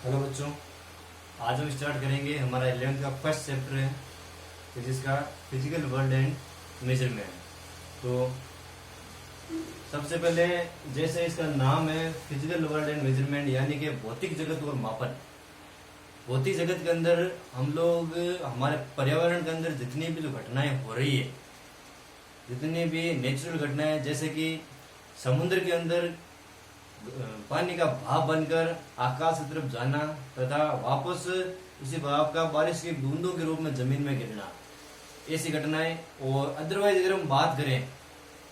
Hello बच्चों, आज हम स्टार्ट करेंगे हमारा 11th का फर्स्ट चैप्टर है फिजिक्स का फिजिकल वर्ल्ड एंड मेजरमेंट। तो सबसे पहले जैसे इसका नाम है फिजिकल वर्ल्ड एंड मेजरमेंट, यानी कि भौतिक जगत और मापन। भौतिक जगत के अंदर हम लोग हमारे पर्यावरण के अंदर जितनी भी जो घटनाएं हो रही है, जितनी भी नेचुरल घटनाएं, जैसे कि समुद्र के अंदर पानी का भाप बनकर आकाश की तरफ जाना तथा वापस उसी भाप का बारिश की बूंदों के रूप में जमीन में गिरना, ऐसी घटनाएं। और अदरवाइज अगर हम बात करें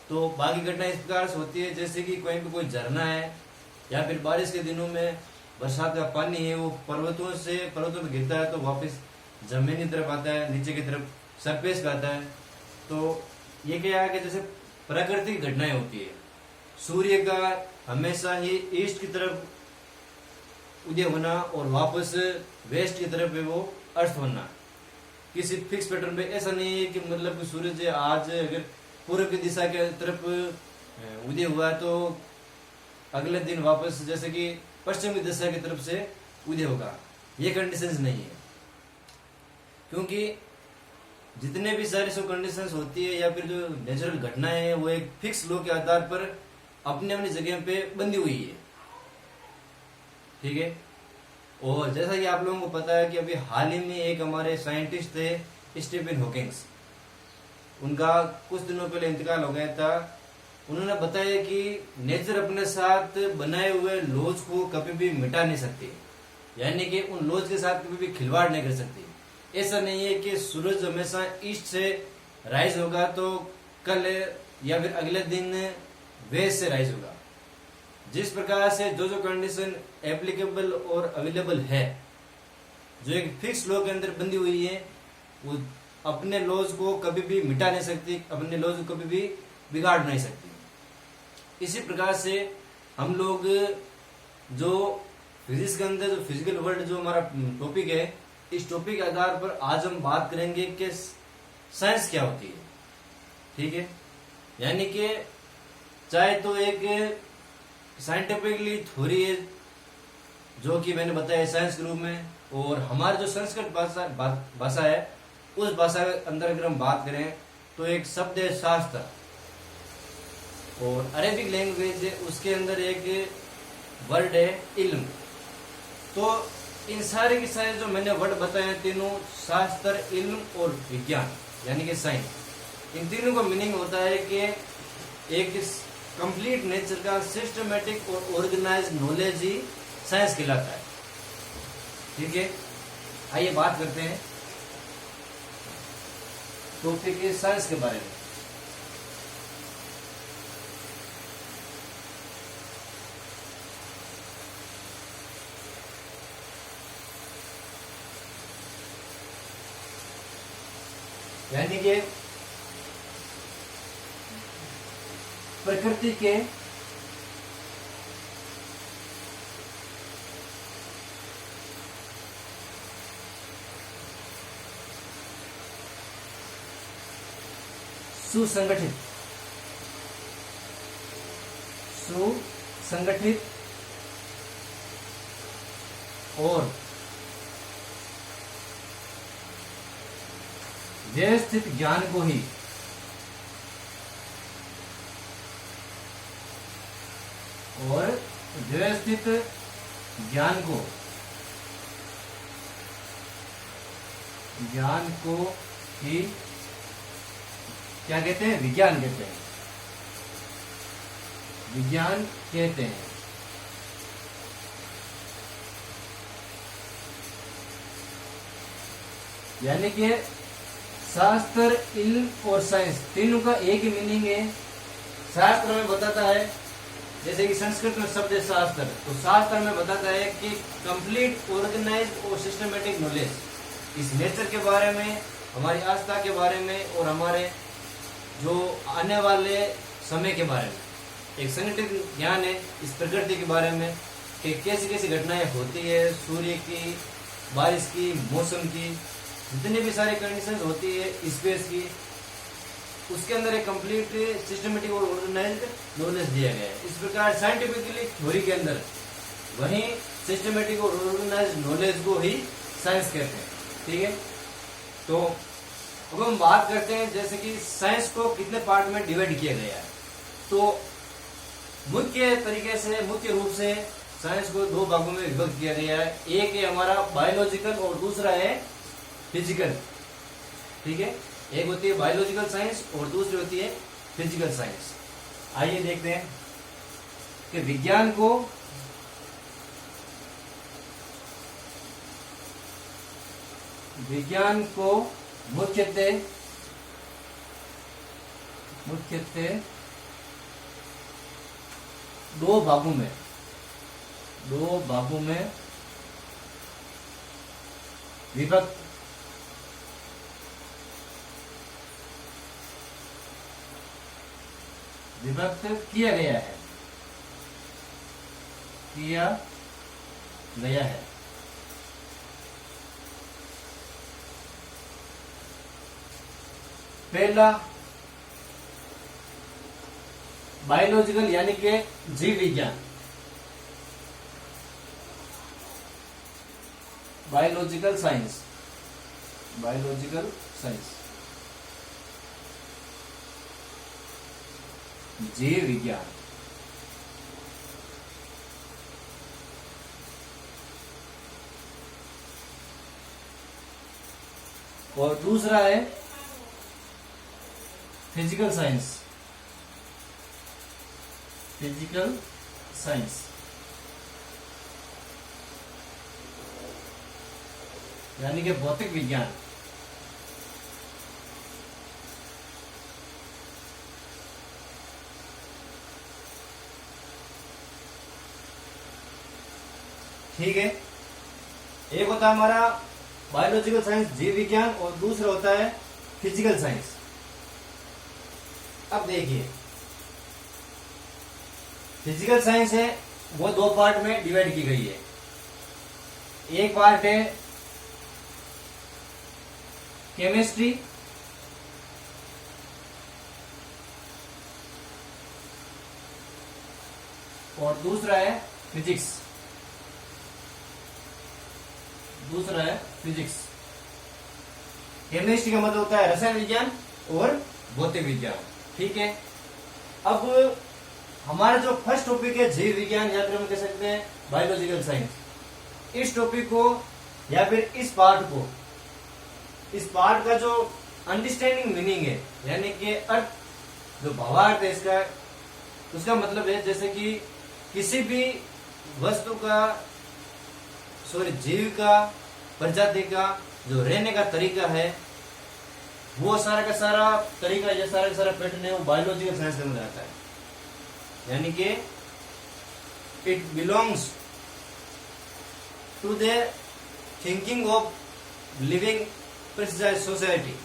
तो बाकी घटनाएं इस प्रकार से होती है, जैसे कि कहीं पे कोई झरना है या फिर बारिश के दिनों में बरसात का पानी है वो पर्वतों पर गिरता है तो वापस जमीन की तरफ आता है, नीचे की तरफ सरफेस पे आता है। तो ये क्या है कि जैसे प्राकृतिक घटनाएं होती है। सूर्य का हमेशा ही ईस्ट की तरफ उदय होना और वापस वेस्ट की तरफ वो अर्थ होना, किसी फिक्स पैटर्न पे। ऐसा नहीं है कि मतलब सूरज आज अगर पूर्व की दिशा के तरफ उदय हुआ है तो अगले दिन वापस जैसे कि पश्चिमी दिशा की तरफ से उदय होगा, ये कंडीशंस नहीं है। क्योंकि जितने भी सारी कंडीशंस होती है या फिर जो नेचुरल घटनाएं हैं वो एक फिक्स लॉ के आधार पर अपनी अपनी जगह पे बंधी हुई है, ठीक है। और जैसा कि आप लोगों को पता है कि अभी हाल ही में एक हमारे साइंटिस्ट थे स्टीफन हॉकिंग्स, उनका कुछ दिनों पहले इंतकाल हो गया था। उन्होंने बताया कि नेचर अपने साथ बनाए हुए लॉज को कभी भी मिटा नहीं सकती, यानी कि उन लॉज के साथ कभी भी खिलवाड़ नहीं कर सकती। ऐसा नहीं है कि सूरज हमेशा ईस्ट से राइज होगा तो कल या फिर अगले दिन वेस्ट से राइज होगा। जिस प्रकार से जो कंडीशन एप्लीकेबल और अवेलेबल है, जो एक फिक्स लॉ के अंदर बंधी हुई है, वो अपने लॉज को कभी भी मिटा नहीं सकती, अपने लॉज को कभी भी बिगाड़ नहीं सकती। इसी प्रकार से हम लोग जो फिजिक्स के अंदर जो फिजिकल वर्ल्ड जो हमारा टॉपिक है, इस टॉपिक के आधार पर आज हम बात करेंगे कि साइंस क्या होती है, ठीक है। यानी कि चाहे तो एक साइंटिफिकली थ्योरी है जो कि मैंने बताया साइंस के रूप में, और हमारी जो संस्कृत भाषा है उस भाषा के अंदर अगर हम बात करें तो एक शब्द है शास्त्र, और अरेबिक लैंग्वेज है उसके अंदर एक वर्ड है इल्म। तो इन सारे के सारे जो मैंने वर्ड बताए तीनों, शास्त्र, इल्म और विज्ञान यानी कि साइंस, इन तीनों का मीनिंग होता है कि एक कंप्लीट नेचर का सिस्टमेटिक और ऑर्गेनाइज नॉलेज ही साइंस कहलाता है, ठीक है। आइए बात करते हैं टॉपिक है साइंस के बारे में। यानी कि प्रकृति के सुसंगठित और व्यवस्थित ज्ञान को ही ही क्या कहते हैं? विज्ञान कहते हैं। विज्ञान कहते हैं। यानी कि शास्त्र, इल्म और साइंस तीनों का एक ही मीनिंग है। शास्त्र में बताता है, जैसे कि संस्कृत में शब्द है शास्त्र, तो शास्त्र में बताता है कि कंप्लीट ऑर्गेनाइज और सिस्टमेटिक नॉलेज इस नेचर के बारे में, हमारी आस्था के बारे में और हमारे जो आने वाले समय के बारे में एक संगठित ज्ञान है इस प्रकृति के बारे में कि कैसी कैसी घटनाएं होती है, सूर्य की, बारिश की, मौसम की, जितनी भी सारी कंडीशंस होती है स्पेस की, उसके अंदर एक कंप्लीट सिस्टमेटिक और ऑर्गेनाइज्ड नॉलेज दिया गया है। इस प्रकार साइंटिफिकली थ्योरी के अंदर, वहीं सिस्टमेटिक और ऑर्गेनाइज नॉलेज को ही साइंस कहते हैं। ठीक है, तो अब हम बात करते हैं जैसे कि साइंस को कितने पार्ट में डिवाइड किया गया है। तो मुख्य तरीके से, मुख्य रूप से साइंस को दो भागों में विभक्त किया गया है। एक है हमारा बायोलॉजिकल और दूसरा है फिजिकल। ठीक है, एक होती है बायोलॉजिकल साइंस और दूसरी होती है फिजिकल साइंस। आइए देखते हैं कि विज्ञान को मुख्यतः दो भागों में विभक्त किया गया है। पहला बायोलॉजिकल यानी कि जीव विज्ञान, बायोलॉजिकल साइंस, जीव विज्ञान। और दूसरा है फिजिकल साइंस, यानी कि भौतिक विज्ञान। ठीक है, एक होता है हमारा बायोलॉजिकल साइंस जीव विज्ञान और दूसरा होता है फिजिकल साइंस। अब देखिए, फिजिकल साइंस है वो दो पार्ट में डिवाइड की गई है। एक पार्ट है केमिस्ट्री और दूसरा है फिजिक्स। केमिस्ट्री का मतलब होता है रसायन विज्ञान और भौतिक विज्ञान। ठीक है, अब हमारा जो फर्स्ट टॉपिक है जीव विज्ञान या फिर हम कह सकते हैं बायोलॉजिकल साइंस, इस टॉपिक को या फिर इस पार्ट का जो अंडरस्टैंडिंग मीनिंग है, यानी कि अर्थ जो भावार्थ है इसका, उसका मतलब है जैसे कि किसी भी वस्तु का, जीव का, प्रजाति का जो रहने का तरीका है, वो सारा का सारा तरीका या सारा का सारा पैटर्न है वो बायोलॉजिकल साइंस के अंदर आता है। यानी कि it belongs to the thinking of living precise society.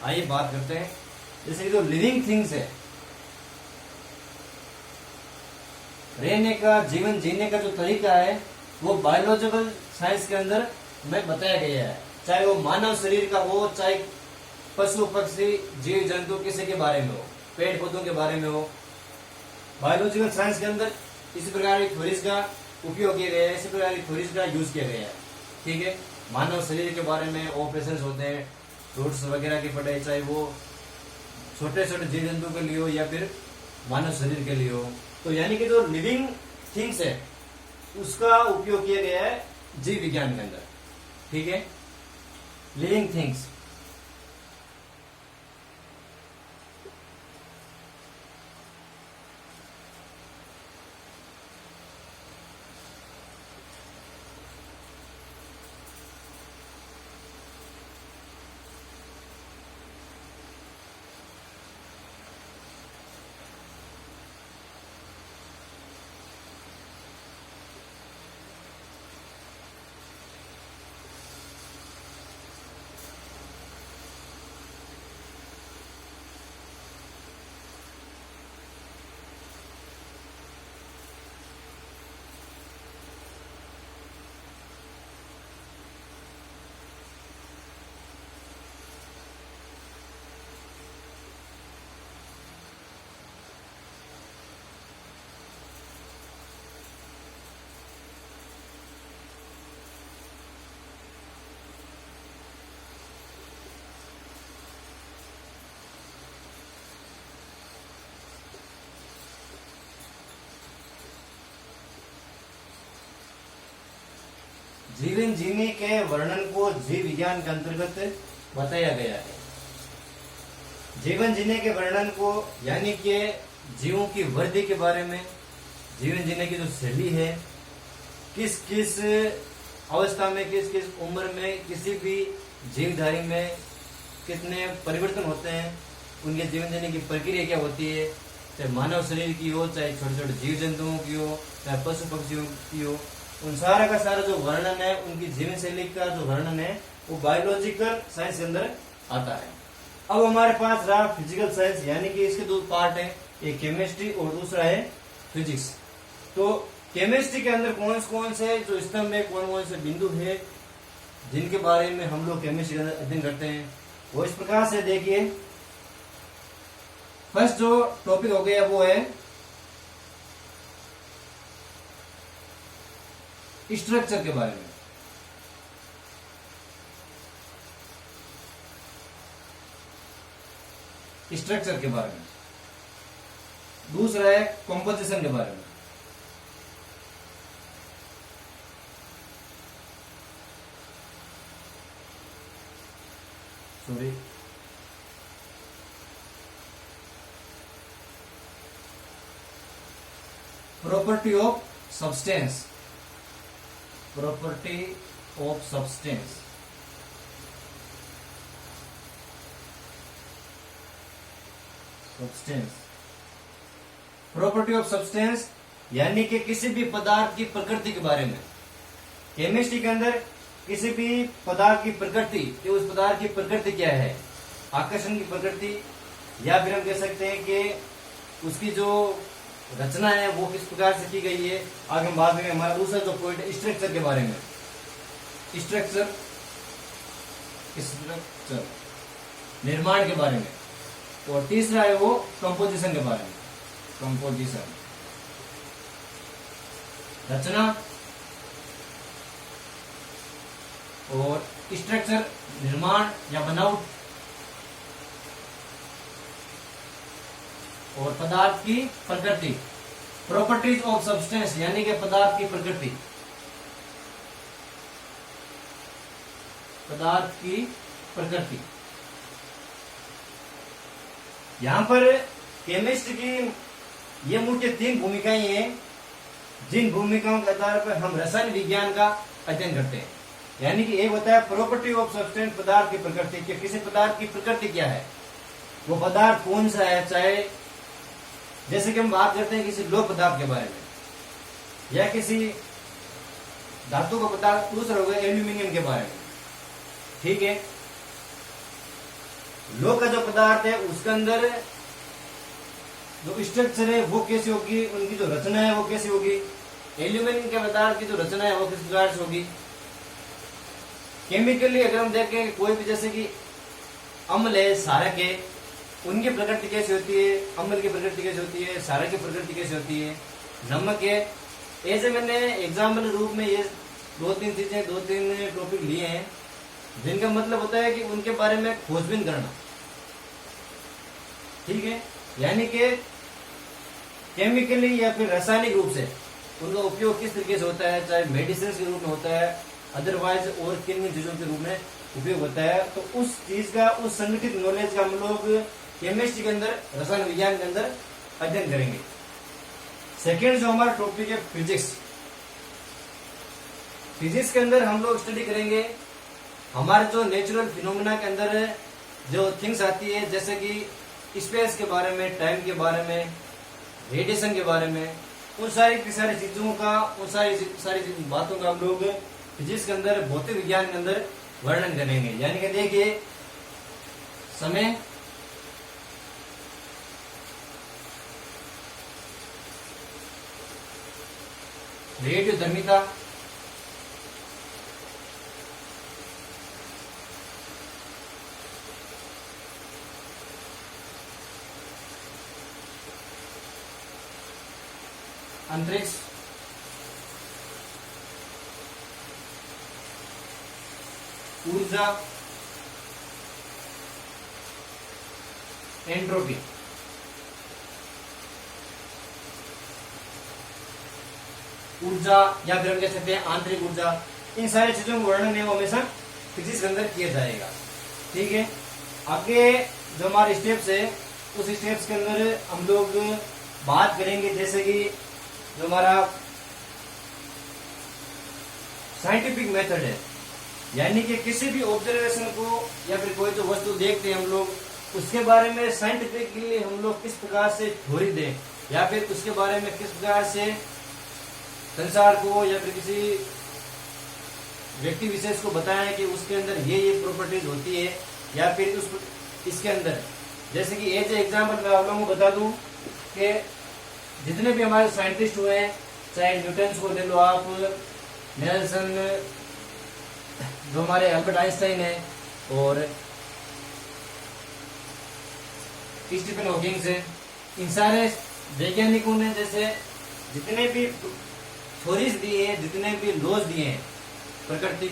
आइए बात करते हैं जैसे कि जो लिविंग थिंग्स है, रहने का, जीवन जीने का जो तरीका है वो बायोलॉजिकल साइंस के अंदर में बताया गया है। चाहे वो मानव शरीर का हो, चाहे पशु पक्षी जीव जंतु किसी के बारे में हो, पेड़ पौधों के बारे में हो, बायोलॉजिकल साइंस के अंदर इसी प्रकार की थ्योरीज का उपयोग किया गया है, इसी प्रकार की थ्योरीज का यूज किया गया है। ठीक है, मानव शरीर के बारे में ऑपरेशन होते हैं, फ्रूट्स वगैरह की पढ़ाई, चाहे वो छोटे छोटे जीव जंतु के लिए हो या फिर मानव शरीर के लिए हो। तो यानी कि जो लिविंग थिंग्स है उसका उपयोग किया गया है जीव विज्ञान के अंदर। ठीक है, लिविंग थिंग्स। जीवन जीने के वर्णन को जीव विज्ञान के अंतर्गत बताया गया है। जीवन जीने के वर्णन को यानी कि जीवों की वृद्धि के बारे में, जीवन जीने की जो शैली है, किस किस अवस्था में, किस किस उम्र में किसी भी जीवधारी में कितने परिवर्तन होते हैं, उनके जीवन जीने की प्रक्रिया क्या होती है, चाहे मानव शरीर की हो, चाहे छोटे छोटे जीव जंतुओं की हो, चाहे पशु पक्षियों की हो, उन सारा का सारा जो वर्णन है, उनकी जीवन शैली का जो वर्णन है, वो बायोलॉजिकल साइंस के अंदर आता है। अब हमारे पास रहा फिजिकल साइंस, यानी कि इसके दो पार्ट है, एक केमिस्ट्री और दूसरा है फिजिक्स। तो केमिस्ट्री के अंदर कौन से जो स्तंभ है, कौन कौन से बिंदु है जिनके बारे में हम लोग केमिस्ट्री के अंदर अध्ययन करते हैं, वो इस प्रकार से देखिए। फर्स्ट जो टॉपिक हो गया वो है स्ट्रक्चर के बारे में। स्ट्रक्चर के बारे में। दूसरा है कॉम्पोजिशन के बारे में। Sorry, property of substance. Property of substance. Substance, property of substance यानी कि किसी भी पदार्थ की प्रकृति के बारे में। केमिस्ट्री के अंदर किसी भी पदार्थ की प्रकृति, कि उस पदार्थ की प्रकृति क्या है, आकर्षण की प्रकृति, या फिर हम कह सकते हैं कि उसकी जो रचना है वो किस प्रकार से की गई है। आगे हम बाद में हमारा दूसरा जो पॉइंट है स्ट्रक्चर के बारे में। स्ट्रक्चर, स्ट्रक्चर निर्माण के बारे में। और तीसरा है वो कंपोजिशन के बारे में। कंपोजिशन, रचना, और स्ट्रक्चर निर्माण या बनावट, और पदार्थ की प्रकृति। प्रॉपर्टीज ऑफ सब्सटेंस यानी कि पदार्थ की प्रकृति। पदार्थ की प्रकृति। यहां पर केमिस्ट्री की ये मुख्य 3 भूमिकाएं हैं, जिन भूमिकाओं के आधार पर हम रसायन विज्ञान का अध्ययन करते हैं। यानी कि एक होता है प्रॉपर्टी ऑफ सब्सटेंस, पदार्थ की प्रकृति, कि किसी पदार्थ की प्रकृति क्या है, वो पदार्थ कौन सा है। चाहे जैसे कि हम बात करते हैं किसी लोह पदार्थ के बारे में, या किसी धातु का पदार्थ, दूसरा हो गया एल्यूमिनियम के बारे में। ठीक है, लोह का जो पदार्थ है उसके अंदर जो स्ट्रक्चर है वो कैसी होगी, उनकी जो रचना है वो कैसी होगी। एल्यूमिनियम के पदार्थ की जो रचना है वो किस प्रकार से होगी। केमिकली अगर हम देखें कोई भी, जैसे कि अम्ल है, क्षारक है, उनकी प्रकृति कैसी होती है, अम्ल की प्रकृति कैसी होती है, क्षारक की प्रकृति कैसी होती है। नमक है, ऐसे मैंने एग्जाम्पल रूप में ये 2-3 चीजें, 2-3 टॉपिक लिए हैं, जिनका मतलब होता है कि उनके बारे में खोजबीन करना। ठीक है, यानी कि केमिकली या फिर रासायनिक रूप से उनका उपयोग किस तरीके से होता है, चाहे मेडिसिन के रूप में होता है, अदरवाइज और किन किन चीजों के रूप में उपयोग होता है। तो उस चीज का, उस संगठित नॉलेज का हम लोग केमिस्ट्री के अंदर, रसायन विज्ञान के अंदर अध्ययन करेंगे। सेकेंड जो हमारा टॉपिक है फिजिक्स। फिजिक्स के अंदर हम लोग स्टडी करेंगे हमारे जो नेचुरल फिनोमेना के अंदर जो थिंग्स आती है, जैसे कि स्पेस के बारे में, टाइम के बारे में, रेडिएशन के बारे में, उन सारी की सारी चीजों का, उन सारी बातों का हम लोग फिजिक्स के अंदर, भौतिक विज्ञान के अंदर वर्णन करेंगे। यानी कि देखिए, समय, रेडियोधर्मिता, अंतरिक्ष, ऊर्जा, एंट्रोपी। ऊर्जा या फिर हम कह सकते हैं आंतरिक ऊर्जा, इन सारी चीजों का वर्णन है वो हमेशा फिजिक्स के अंदर किया जाएगा। ठीक है, आगे जो हमारे स्टेप्स है उस स्टेप्स के अंदर हम लोग बात करेंगे, जैसे कि जो हमारा साइंटिफिक मेथड है, यानी कि किसी भी ऑब्जर्वेशन को या फिर कोई जो वस्तु देखते हैं हम लोग, उसके बारे में साइंटिफिकली हम लोग किस प्रकार से थ्योरी दें, या फिर उसके बारे में किस प्रकार से संसार को या फिर किसी व्यक्ति विशेष को बताएं कि उसके अंदर ये प्रॉपर्टीज होती है, या फिर उस इसके अंदर, जैसे कि एज एग्जाम्पल मैं आप लोगों को बता दूं कि जितने भी हमारे साइंटिस्ट हुए हैं, चाहे न्यूटन को ले लो आप, नेल्सन, जो हमारे अल्बर्ट आइंस्टाइन है, और स्टीफन हॉकिंग है, इन सारे वैज्ञानिकों ने जैसे जितने भी थ्योरीज दिए हैं, जितने भी लॉज दिए हैं प्रकृति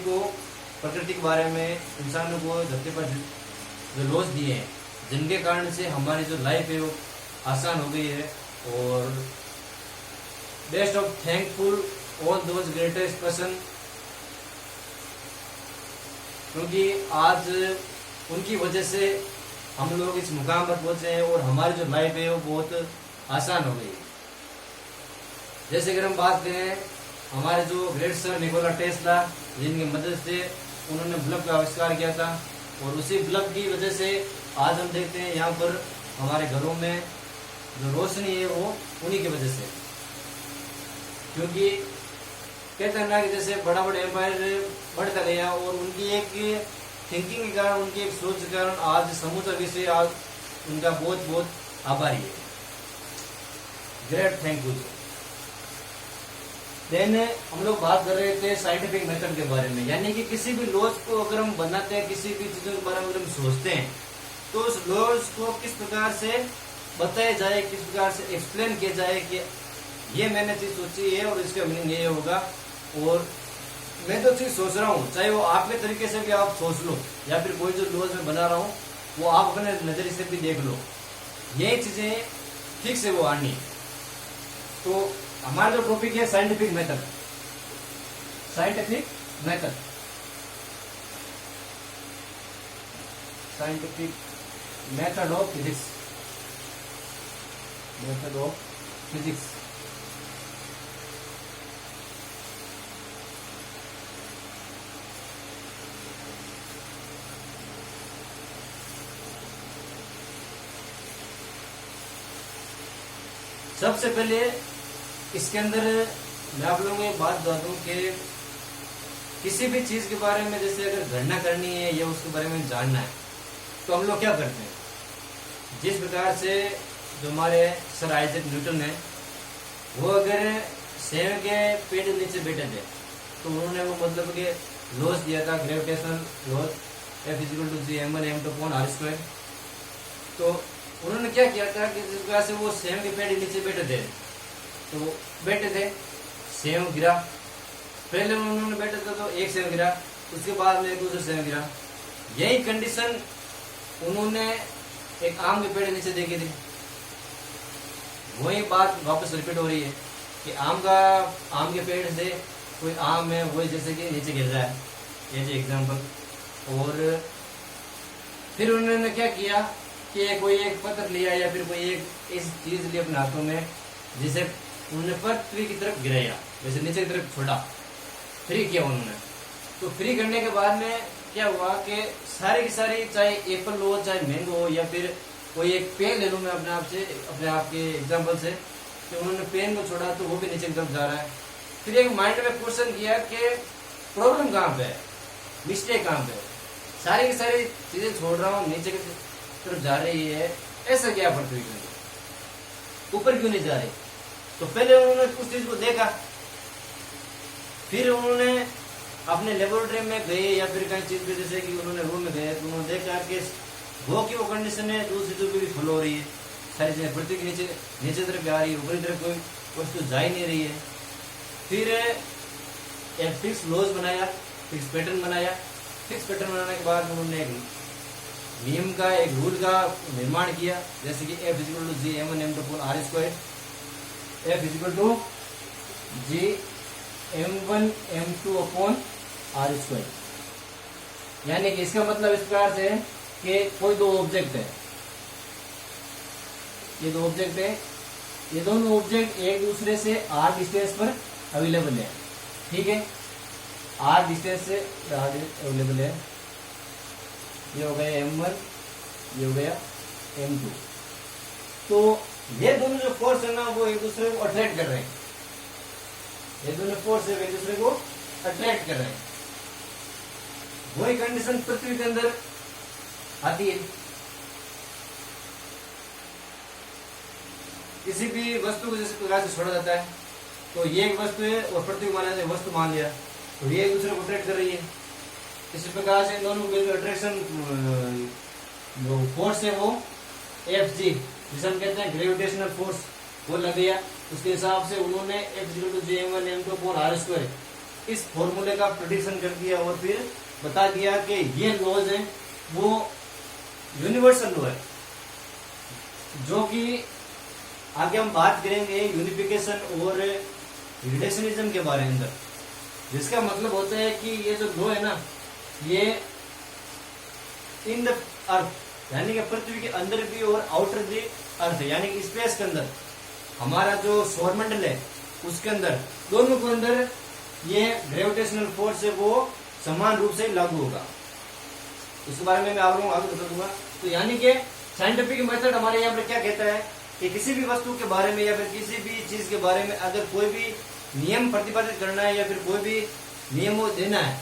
के बारे में, इंसानों को धरती पर जो लॉज दिए हैं, जिनके कारण से हमारी जो लाइफ है वो आसान हो गई है, और best of thankful all those greatest person, क्योंकि आज उनकी वजह से हम लोग इस मुकाम पर पहुंचे हैं और हमारी जो लाइफ है वो बहुत आसान हो गई है। जैसे अगर हम बात करें हमारे जो ग्रेट सर निकोला टेस्ला, जिनकी मदद से उन्होंने बल्ब का आविष्कार किया था, और उसी बल्ब की वजह से आज हम देखते हैं यहाँ पर हमारे घरों में जो रोशनी है वो उन्हीं की वजह से, क्योंकि कहते हैं ना कि जैसे बड़ा बड़ा एम्पायर बढ़ता गया और उनकी एक थिंकिंग के कारण, उनकी एक सोच के कारण आज समूचा विषय आज उनका बहुत बहुत आभारी है, ग्रेट थैंकफुल। देन हम लोग बात कर रहे थे साइंटिफिक मेथड के बारे में, यानी कि किसी भी लॉज को अगर हम बनाते हैं, किसी भी चीजों के बारे में अगर हम सोचते हैं, तो उस लॉज को किस प्रकार से बताया जाए, किस प्रकार से एक्सप्लेन किया जाए कि ये मैंने चीज सोची है और इसका मीनिंग ये होगा, और मैं जो चीज सोच रहा हूँ चाहे वो आपके तरीके से भी आप सोच लो, या फिर कोई जो लॉज में बना रहा हूँ वो आप अपने नजरिए से भी देख लो, ये चीजें ठीक से वो आनी। तो हमारा जो टॉपिक है scientific method, scientific method, scientific method of physics, method of physics. सबसे पहले इसके अंदर मैं आप लोगों को एक बात बता दूं कि किसी भी चीज के बारे में जैसे अगर गणना करनी है या उसके बारे में जानना है, तो हम लोग क्या करते हैं, जिस प्रकार से जो हमारे सर आइजैक न्यूटन है, वो अगर सेव के पेड़ के नीचे बैठे थे तो उन्होंने वो मतलब कि लॉज दिया था, ग्रेविटेशनल लॉज, F=g m1m2/r²। तो उन्होंने क्या किया था कि जिस प्रकार से वो सेव के पेड़ के नीचे बैठे थे, तो बैठे थे, सेव गिरा, पहले उन्होंने बैठे थे तो एक सेव गिरा, उसके बाद में एक दूसरा सेव गिरा। यही कंडीशन उन्होंने एक आम के पेड़ के नीचे देखी थी, वही बात वापस रिपीट हो रही है कि आम के पेड़ से कोई आम है वही जैसे कि नीचे गिर रहा है, ये जो एग्जाम्पल। और फिर उन्होंने क्या किया कि कोई एक पत्थर लिया या फिर कोई एक ऐसी चीज ली अपने हाथों में, जिसे उन्होंने पृथ्वी की तरफ गिराया, जैसे नीचे की तरफ छोड़ा, फ्री किया उन्होंने। तो फ्री करने के बाद में क्या हुआ कि सारी की सारी, चाहे एप्पल हो चाहे मैंगो हो या फिर कोई एक पेन ले लूं मैं अपने आप के एग्जाम्पल से, कि उन्होंने पेन को छोड़ा तो वो भी नीचे की तरफ जा रहा है। फिर एक माइंड में क्वेश्चन किया कि प्रॉब्लम कहाँ पे है, मिस्टेक कहाँ पे है, सारी की सारी चीजें छोड़ रहा हूँ नीचे की तरफ जा रही है, ऐसा क्या पृथ्वी के अंदर ऊपर क्यों नहीं जा रही। तो पहले उन्होंने उस चीज को देखा, फिर उन्होंने अपने लेबोरेटरी में गए या फिर कहीं चीज पे, जैसे कि उन्होंने रूम में गए तो उन्होंने देखा कि वो की वो कंडीशन है, दूसरी चीजों की भी फ्लो हो रही है, सारी चीजें पृथ्वी के नीचे तरफ जा रही है, ऊपरी तरफ कोई वस्तु जा ही नहीं रही है। फिर एक फिक्स लॉज बनाया, फिक्स पैटर्न बनाया। फिक्स पैटर्न बनाने के बाद उन्होंने एक नियम का, एक रूल का निर्माण किया, जैसे कि F=g m1m2/r², F=g m1m2/r²। r²। यानी कि इसका मतलब इस प्रकार से है कि कोई दो ऑब्जेक्ट है, ये दो ऑब्जेक्ट है, ये दोनों ऑब्जेक्ट एक दूसरे से r डिस्टेंस पर अवेलेबल है, ठीक है, r डिस्टेंस से अवेलेबल है। ये हो गया m1, ये हो गया m2। तो ये दोनों जो फोर्स है ना वो एक दूसरे को अट्रैक्ट कर रहे हैं, ये दोनों फोर्स है एक दूसरे को अट्रैक्ट कर रहे हैं। वही कंडीशन पृथ्वी के अंदर आती है। किसी भी वस्तु को जिस प्रकार से छोड़ा जाता है, तो ये एक वस्तु है और पृथ्वी माना जाए वस्तु मान लिया, तो ये एक दूसरे को अट्रैक्ट कर रही है। इसी प्रकार से इन दोनों के जो अट्रैक्शन जो फोर्स है वो Fg, जिसे हम कहते हैं ग्रेविटेशनल फोर्स, वो लग गया। उसके हिसाब से उन्होंने F=G(m1m2)r², इस फॉर्मूले का प्रेडिक्शन कर दिया और फिर बता दिया कि ये लॉज है वो यूनिवर्सल लॉ है, जो कि आगे हम बात करेंगे यूनिफिकेशन और रिलेशनिज्म के बारे में अंदर, जिसका मतलब होता है कि ये जो लॉ है ना, ये इन द अर्थ यानी कि पृथ्वी के अंदर भी और आउटर दी अर्थ यानी कि स्पेस के अंदर, हमारा जो सौरमंडल है उसके अंदर, दोनों के अंदर ये ग्रेविटेशनल फोर्स है वो समान रूप से लागू होगा। इसके बारे में मैं आप लोगों को आगे बता दूंगा। तो यानी कि साइंटिफिक मेथड हमारे यहाँ पर क्या कहता है कि किसी भी वस्तु के बारे में या फिर किसी भी चीज के बारे में अगर कोई भी नियम प्रतिपादित करना है या फिर कोई भी नियमों देना है,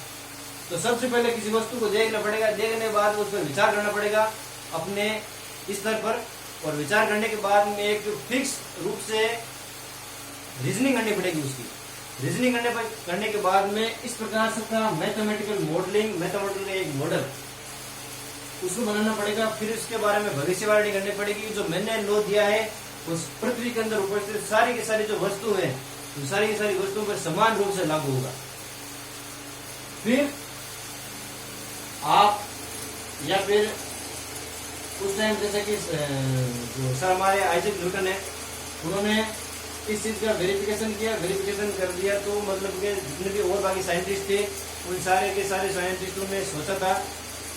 तो सबसे पहले किसी वस्तु को देखना पड़ेगा, देखने के बाद उस पर विचार करना पड़ेगा अपने स्तर पर, और विचार करने के बाद में एक फिक्स रूप से रीजनिंग करनी पड़ेगी। उसकी रीजनिंग करने के बाद में इस प्रकार से का मैथमेटिकल मॉडलिंग, मैथमेटिकल एक मॉडल उसको बनाना पड़ेगा। फिर उसके बारे में भविष्यवाणी करनी पड़ेगी। जो मैंने लॉ दिया है उस पृथ्वी के अंदर उपस्थित सारी की सारी जो वस्तु है, तो सारी की सारी वस्तुओं पर समान रूप से लागू होगा। फिर आप या फिर उस टाइम जैसे कि जो सर हमारे आइजैक न्यूटन है, उन्होंने इस चीज का वेरिफिकेशन किया, वेरिफिकेशन कर दिया, तो मतलब कि जितने भी और बाकी साइंटिस्ट थे उन सारे के सारे साइंटिस्टों ने सोचा था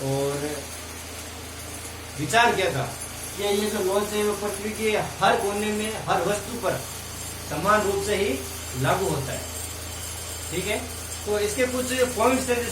और विचार किया था कि ये जो लॉज है वो पृथ्वी के हर कोने में हर वस्तु पर समान रूप से ही लागू होता है। ठीक है, तो इसके कुछ पॉइंट्स है